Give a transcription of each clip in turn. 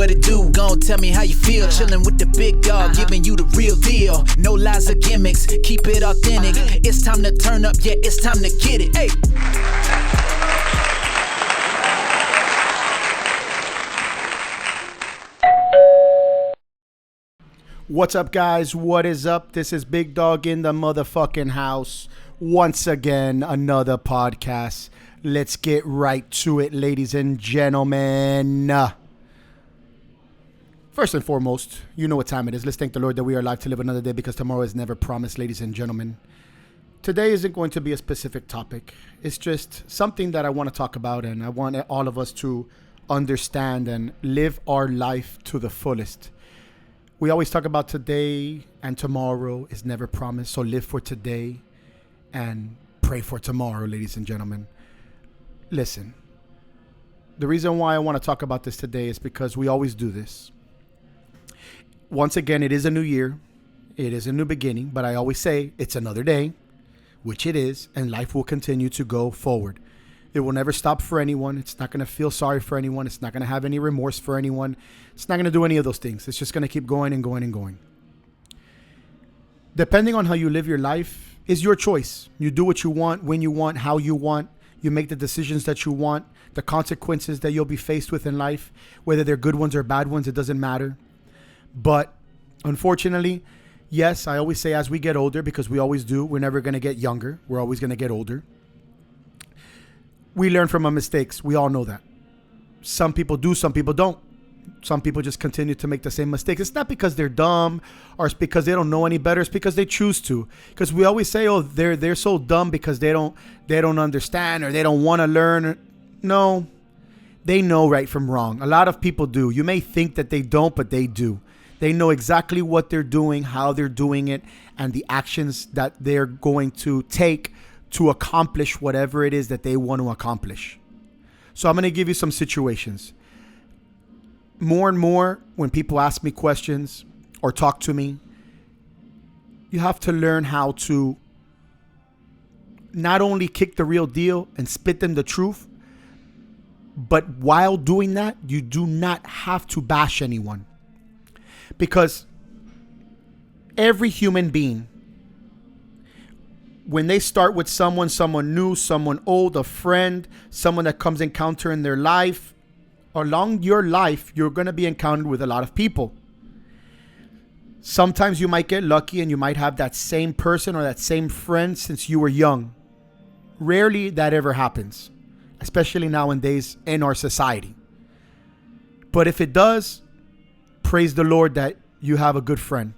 what it do, gon' tell me how you feel. Chillin' with the big dog, giving you the real deal. No lies or gimmicks, keep it authentic. It's time to turn up, yeah, it's time to get it. Hey. What's up, guys? What is up? This is Big Dog in the motherfucking house. Once again, another podcast. Let's get right to it, ladies and gentlemen. First and foremost, you know what time it is. Let's thank the Lord that we are alive to live another day, because tomorrow is never promised, ladies and gentlemen. Today isn't going to be a specific topic. It's just something that I want to talk about, and I want all of us to understand and live our life to the fullest. We always talk about today and tomorrow is never promised. So live for today and pray for tomorrow, ladies and gentlemen. Listen, the reason why I want to talk about this today is because we always do this. Once again, it is a new year. It is a new beginning. But I always say it's another day, which it is, and life will continue to go forward. It will never stop for anyone. It's not going to feel sorry for anyone. It's not going to have any remorse for anyone. It's not going to do any of those things. It's just going to keep going and going and going. Depending on how you live your life is your choice. You do what you want, when you want, how you want. You make the decisions that you want. The consequences that you'll be faced with in life, whether they're good ones or bad ones, it doesn't matter. But unfortunately, yes, I always say as we get older, because we always do, we're never going to get younger. We're always going to get older. We learn from our mistakes. We all know that. Some people do, some people don't. Some people just continue to make the same mistakes. It's not because they're dumb or it's because they don't know any better. It's because they choose to. Because we always say, oh, they're so dumb because they don't understand or they don't want to learn. No, they know right from wrong. A lot of people do. You may think that they don't, but they do. They know exactly what they're doing, how they're doing it, and the actions that they're going to take to accomplish whatever it is that they want to accomplish. So I'm going to give you some situations. More and more, when people ask me questions or talk to me, you have to learn how to not only kick the real deal and spit them the truth, but while doing that, you do not have to bash anyone. Because every human being, when they start with someone new, someone old, a friend, someone that comes encounter in their life, along your life, you're going to be encountered with a lot of people. Sometimes you might get lucky and you might have that same person or that same friend since you were young. Rarely that ever happens, especially nowadays in our society. But if it does, praise the Lord that you have a good friend.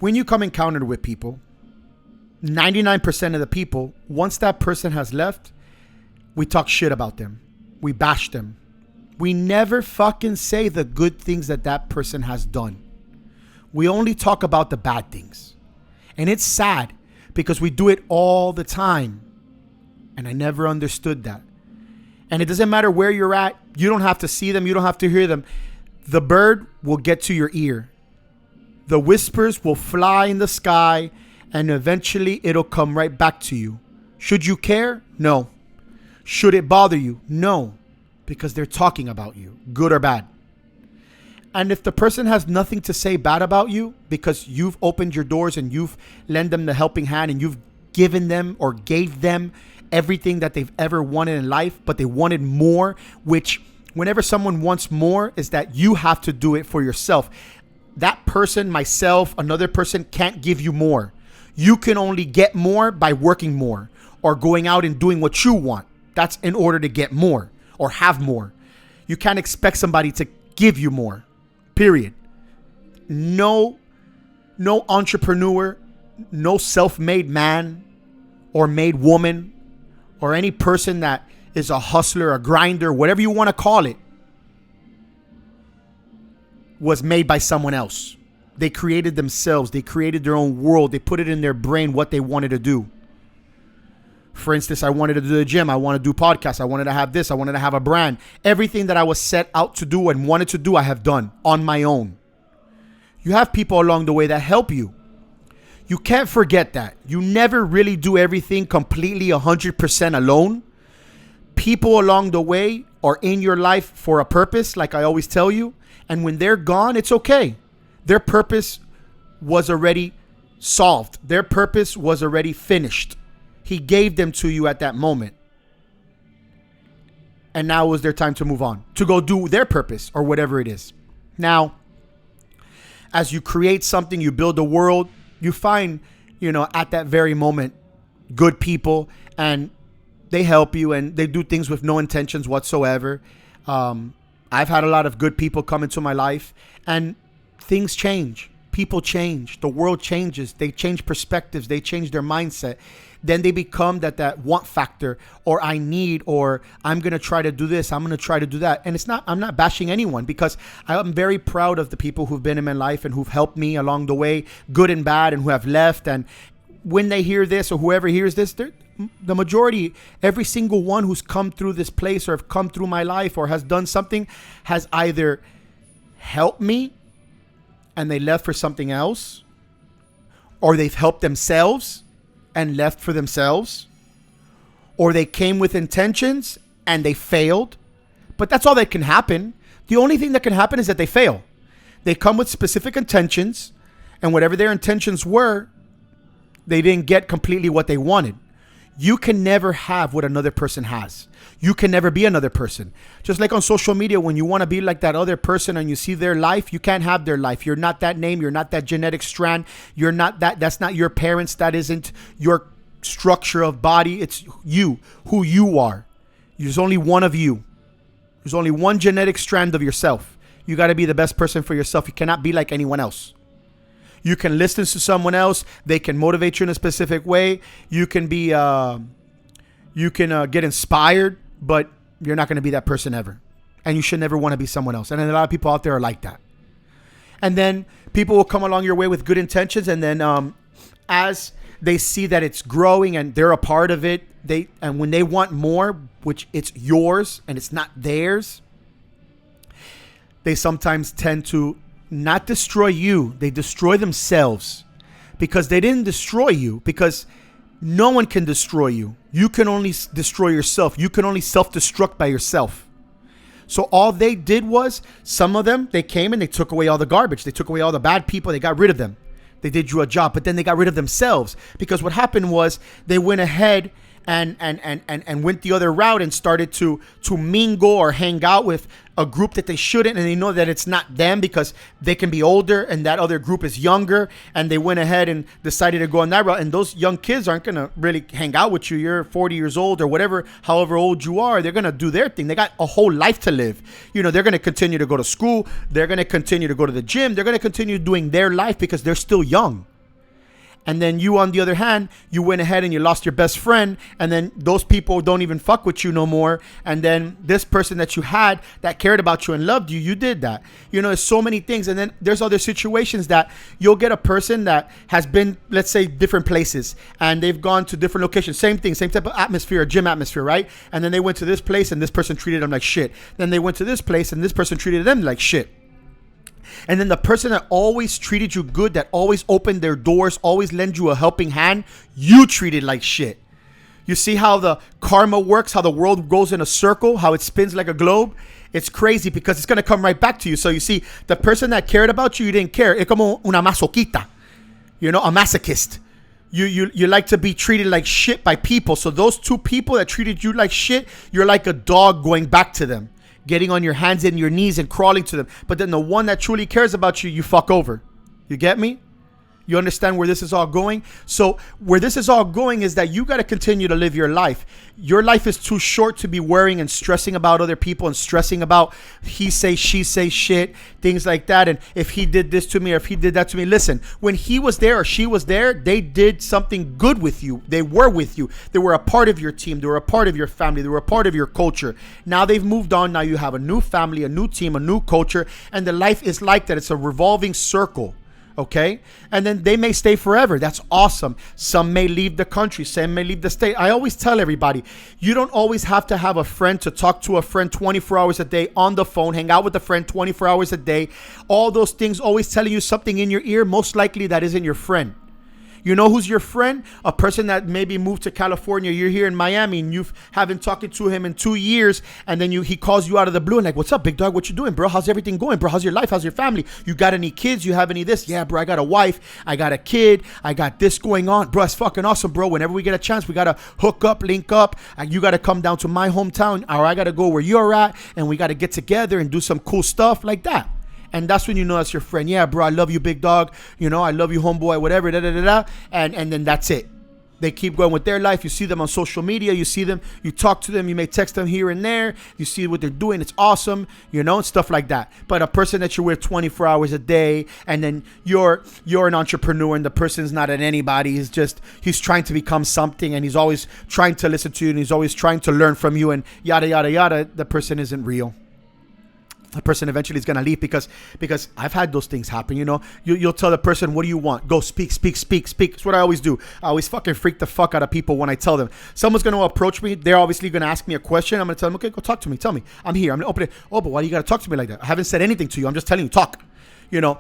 When you come encountered with people, 99% of the people, once that person has left, we talk shit about them. We bash them. We never fucking say the good things that that person has done. We only talk about the bad things. And it's sad because we do it all the time. And I never understood that. And it doesn't matter where you're at. You don't have to see them. You don't have to hear them. The bird will get to your ear. The whispers will fly in the sky. And eventually it'll come right back to you. Should you care? No. Should it bother you? No. Because they're talking about you, good or bad. And if the person has nothing to say bad about you because you've opened your doors and you've lent them the helping hand and you've given them or gave them everything that they've ever wanted in life, but they wanted more, which whenever someone wants more is that you have to do it for yourself. That person, myself, another person can't give you more. You can only get more by working more or going out and doing what you want. That's in order to get more or have more. You can't expect somebody to give you more, period. No entrepreneur, no self-made man or made woman or any person that is a hustler, a grinder, whatever you want to call it, was made by someone else. They created themselves. They created their own world. They put it in their brain what they wanted to do. For instance, I wanted to do the gym. I want to do podcasts. I wanted to have this. I wanted to have a brand. Everything that I was set out to do and wanted to do, I have done on my own. You have people along the way that help you. You can't forget that. You never really do everything completely 100% alone. People along the way are in your life for a purpose, like I always tell you. And when they're gone, it's okay. Their purpose was already solved. Their purpose was already finished. He gave them to you at that moment. And now was their time to move on, to go do their purpose or whatever it is. Now, as you create something, you build a world, you find, at that very moment, good people, and they help you and they do things with no intentions whatsoever. I've had a lot of good people come into my life, and things change. People change. The world changes. They change perspectives. They change their mindset. Then they become that want factor, or I need, or I'm going to try to do this. I'm going to try to do that. And I'm not bashing anyone, because I'm very proud of the people who've been in my life and who've helped me along the way, good and bad, and who have left. And when they hear this, or whoever hears this, the majority, every single one who's come through this place or have come through my life or has done something, has either helped me and they left for something else, or they've helped themselves and left for themselves, or they came with intentions and they failed. But that's all that can happen. The only thing that can happen is that they fail. They come with specific intentions, and whatever their intentions were, they didn't get completely what they wanted. You can never have what another person has. You can never be another person. Just like on social media, when you want to be like that other person and you see their life, you can't have their life. You're not that name. You're not that genetic strand. You're not that. That's not your parents. That isn't your structure of body. It's you, who you are. There's only one of you. There's only one genetic strand of yourself. You got to be the best person for yourself. You cannot be like anyone else. You can listen to someone else. They can motivate you in a specific way. You can be, get inspired, but you're not going to be that person ever. And you should never want to be someone else. And then a lot of people out there are like that. And then people will come along your way with good intentions. And then as they see that it's growing and they're a part of it, and when they want more, which it's yours and it's not theirs, they sometimes tend to not destroy you. They destroy themselves, because they didn't destroy you, because no one can destroy you. You can only destroy yourself. You can only self-destruct by yourself. So all they did was, some of them, they came and they took away all the garbage. They took away all the bad people. They got rid of them. They did you a job, but then they got rid of themselves, because what happened was they went ahead and went the other route and started to mingle or hang out with a group that they shouldn't, and they know that it's not them because they can be older and that other group is younger, and they went ahead and decided to go on that route. And those young kids aren't going to really hang out with you. You're 40 years old or whatever, however old you are. They're going to do their thing. They got a whole life to live. They're going to continue to go to school. They're going to continue to go to the gym. They're going to continue doing their life because they're still young. And then you, on the other hand, you went ahead and you lost your best friend, and then those people don't even fuck with you no more. And then this person that you had that cared about you and loved you, you did that. There's so many things. And then there's other situations that you'll get a person that has been, let's say, different places, and they've gone to different locations. Same thing, same type of atmosphere, gym atmosphere, right? And then they went to this place and this person treated them like shit. Then they went to this place and this person treated them like shit. And then the person that always treated you good, that always opened their doors, always lend you a helping hand, you treated like shit. You see how the karma works, how the world goes in a circle, how it spins like a globe? It's crazy, because it's going to come right back to you. So you see, the person that cared about you, you didn't care. Es como una masoquita, a masochist. You like to be treated like shit by people. So those two people that treated you like shit, you're like a dog going back to them, getting on your hands and your knees and crawling to them. But then the one that truly cares about you, you fuck over. You get me? You understand where this is all going? So where this is all going is that you got to continue to live your life. Your life is too short to be worrying and stressing about other people and stressing about he say, she say shit, things like that. And if he did this to me or if he did that to me, listen, when he was there or she was there, they did something good with you. They were with you. They were a part of your team. They were a part of your family. They were a part of your culture. Now they've moved on. Now you have a new family, a new team, a new culture. And the life is like that. It's a revolving circle. Okay. And then they may stay forever. That's awesome. Some may leave the country. Some may leave the state. I always tell everybody, you don't always have to have a friend to talk to a friend 24 hours a day on the phone, hang out with a friend 24 hours a day. All those things always telling you something in your ear. Most likely that isn't your friend. You know who's your friend? A person that maybe moved to California. You're here in Miami and you haven't talked to him in 2 years. And then he calls you out of the blue and like, what's up, big dog? What you doing, bro? How's everything going, bro? How's your life? How's your family? You got any kids? You have any this? Yeah, bro, I got a wife. I got a kid. I got this going on. Bro, it's fucking awesome, bro. Whenever we get a chance, we got to hook up, link up. You got to come down to my hometown or I got to go where you're at and we got to get together and do some cool stuff like that. And that's when you know that's your friend. Yeah, bro, I love you, big dog. You know, I love you, homeboy, whatever, da-da-da-da. And then that's it. They keep going with their life. You see them on social media. You see them. You talk to them. You may text them here and there. You see what they're doing. It's awesome, you know, and stuff like that. But a person that you're with 24 hours a day, and then you're an entrepreneur, and the person's not at anybody. He's trying to become something, and he's always trying to listen to you, and he's always trying to learn from you, and yada, yada, yada. The person isn't real. The person eventually is going to leave because I've had those things happen, you know. You'll tell the person, what do you want? Go speak. It's what I always do. I always fucking freak the fuck out of people when I tell them. Someone's going to approach me. They're obviously going to ask me a question. I'm going to tell them, okay, go talk to me. Tell me. I'm here. I'm going to open it. Oh, but why do you got to talk to me like that? I haven't said anything to you. I'm just telling you, talk. You know,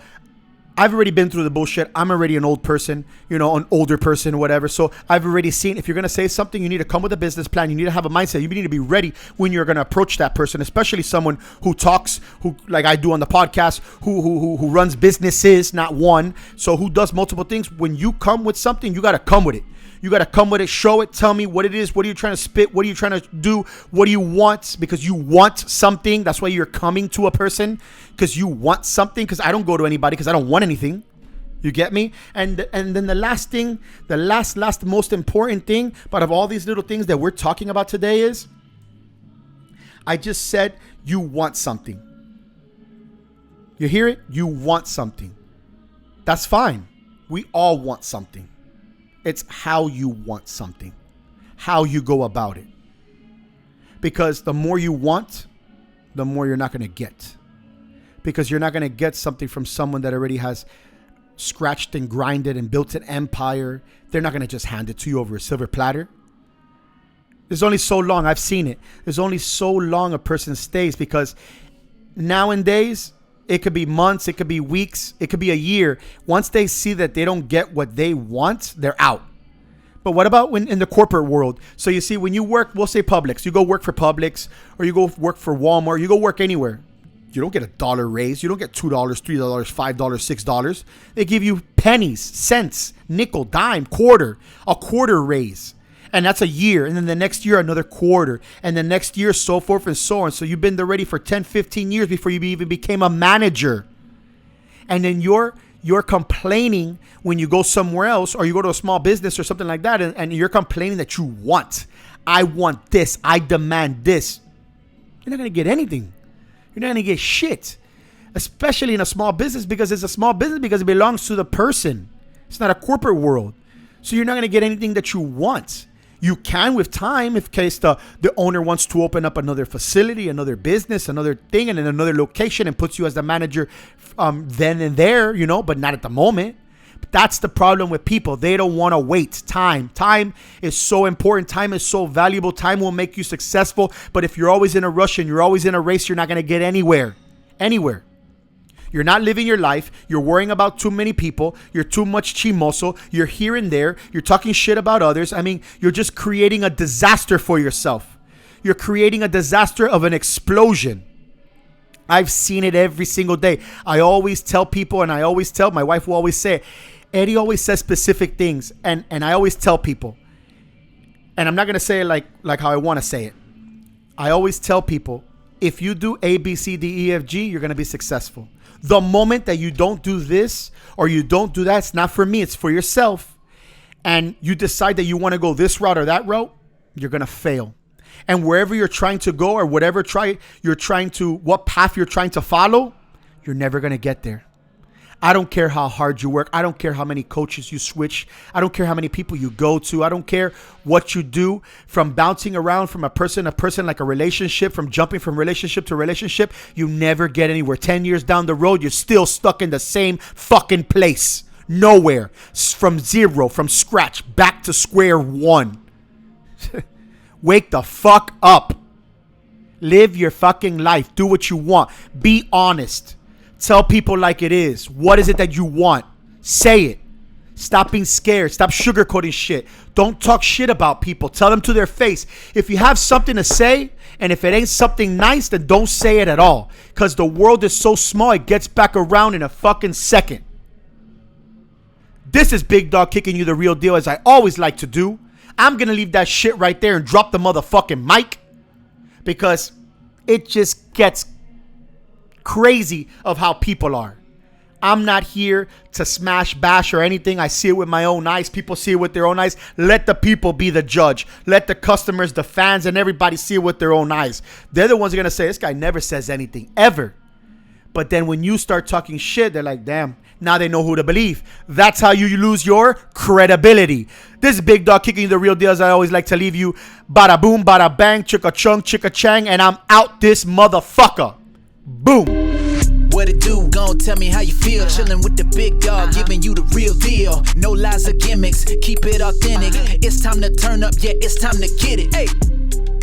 I've already been through the bullshit. I'm already an old person, you know, an older person, whatever. So I've already seen, if you're going to say something, you need to come with a business plan. You need to have a mindset. You need to be ready when you're going to approach that person, especially someone who talks, who, like I do on the podcast, who runs businesses, not one. So who does multiple things. When you come with something, you got to come with it. You got to come with it, show it, tell me what it is. What are you trying to spit? What are you trying to do? What do you want? Because you want something. That's why you're coming to a person, because you want something. Because I don't go to anybody because I don't want anything. You get me? And then the last thing, the last most important thing, but of all these little things that we're talking about today is, I just said you want something. You hear it? You want something. That's fine. We all want something. It's how you want something, how you go about it. Because the more you want, the more you're not going to get. Because you're not going to get something from someone that already has scratched and grinded and built an empire. They're not going to just hand it to you over a silver platter. There's only so long, I've seen it. There's only so long a person stays, because nowadays, it could be months, it could be weeks, it could be a year. Once they see that they don't get what they want, they're out. But what about when in the corporate world? So you see, when you work, we'll say Publix, you go work for Publix, or you go work for Walmart, you go work anywhere. You don't get $1 raise. You don't get $2, $3, $5, $6. They give you pennies, cents, nickel, dime, quarter, a quarter raise. And that's a year. And then the next year, another quarter. And the next year, so forth and so on. So you've been there ready for 10, 15 years before you even became a manager. And then you're complaining when you go somewhere else, or you go to a small business or something like that, and you're complaining that you want. I want this. I demand this. You're not going to get anything. You're not going to get shit. Especially in a small business, because it's a small business because it belongs to the person. It's not a corporate world. So you're not going to get anything that you want. You can with time, if case the owner wants to open up another facility, another business, another thing, and in another location, and puts you as the manager then and there, you know, but not at the moment. But that's the problem with people. They don't want to wait. Time is so important. Time is so valuable. Time will make you successful. But if you're always in a rush and you're always in a race, you're not going to get anywhere. You're not living your life. You're worrying about too many people. You're too much chimoso. You're here and there. You're talking shit about others. I mean, you're just creating a disaster for yourself. You're creating a disaster of an explosion. I've seen it every single day. I always tell people, and I always tell, my wife will always say, Eddie always says specific things. And I always tell people, and I'm not going to say it like how I want to say it. I always tell people, if you do A, B, C, D, E, F, G, you're going to be successful. The moment that you don't do this or you don't do that, it's not for me, it's for yourself. And you decide that you want to go this route or that route, you're going to fail. And wherever you're trying to go, or what path you're trying to follow, you're never going to get there. I don't care how hard you work. I don't care how many coaches you switch. I don't care how many people you go to. I don't care what you do, from bouncing around from a person to person, like a relationship, from jumping from relationship to relationship. You never get anywhere. 10 years down the road, you're still stuck in the same fucking place. Nowhere. From zero, from scratch, back to square one. Wake the fuck up. Live your fucking life. Do what you want. Be honest. Tell people like it is. What is it that you want? Say it. Stop being scared. Stop sugarcoating shit. Don't talk shit about people. Tell them to their face. If you have something to say, and if it ain't something nice, then don't say it at all. Because the world is so small, it gets back around in a fucking second. This is Big Dog kicking you the real deal, as I always like to do. I'm going to leave that shit right there and drop the motherfucking mic. Because it just gets crazy of how people are. I'm not here to smash, bash, or anything. I see it with my own eyes. People see it with their own eyes. Let the people be the judge. Let the customers, the fans, and everybody see it with their own eyes. They're the ones who are going to say, this guy never says anything, ever. But then when you start talking shit, they're like, damn, now they know who to believe. That's how you lose your credibility. This is Big Dog kicking you the real deal, as I always like to leave you. Bada boom, bada bang, chicka chung, chicka chang, and I'm out this motherfucker. Boom. What it do? Gon' tell me how you feel. Chillin' with the big dog, giving you the real deal. No lies or gimmicks, keep it authentic. It's time to turn up, yeah, it's time to get it. Hey.